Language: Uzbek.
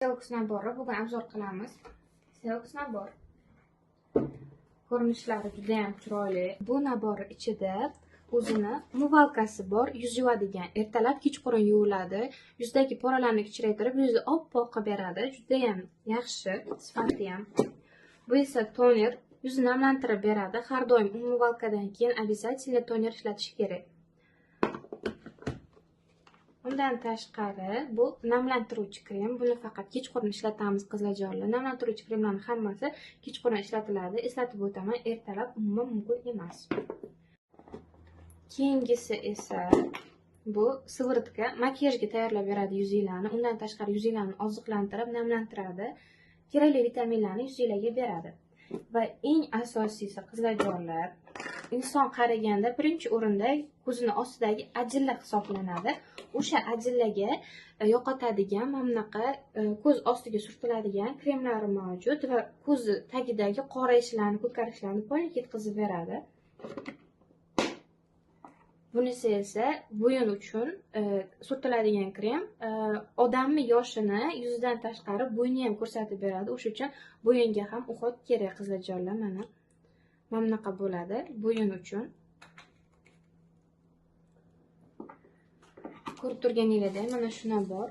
Seox nabori bugun obzor qilamiz. Seox nabor ko'rinishlari juda ham chiroyli. Bu nabor ichida o'zini umvalkasi bor, yuz yuvadigan, ertalab kechqurun yuviladi. Yuzdagi poralarni kichraytirib, yuzni oppoq qilib beradi. Juda ham yaxshi, sifati ham. Bu esa toner, yuzni namlantirib beradi. Har doim umvalkadan keyin обязательно toner ishlatish kerak. Undan tashqari bu namlantiruvchi krem. Buni faqat kechqurun ishlatamiz qizlarjonlar. Namlantiruvchi kremlarning hammasi kechqurun ishlatiladi. Eslatib o'taman, ertalab umuman mumkin emas. Keyingisi esa bu siviritka. Makiyajga tayyorlab beradi yuzinglarni. Undan tashqari yuzinglarni oziqlantirib, namlantiradi. Kerakli vitaminlarni yuzinglarga beradi. Va eng asosiysi qizlarjonlar, inson qaraganda birinchi o'rinda ko'zini ostidagi ajinlar hisoblanadi. O'sha ajinlarga yo'qotadigan mana bunaqa ko'z ostiga surtiladigan kremlari mavjud va ko'z tagidagi qorayishlarni, ko'karishlarni poyga yetkazib beradi. Bunisi esa bo'yin uchun surtiladigan krem. Odamni yoshini yuzidan tashqari bo'yni ham ko'rsatib beradi. O'sha uchun bo'yinga ham uxot kerak qizlarjonlar. Mana bunaqa bo'ladi bo'yin uchun. Ko'rib turganingizda mana shuna bor.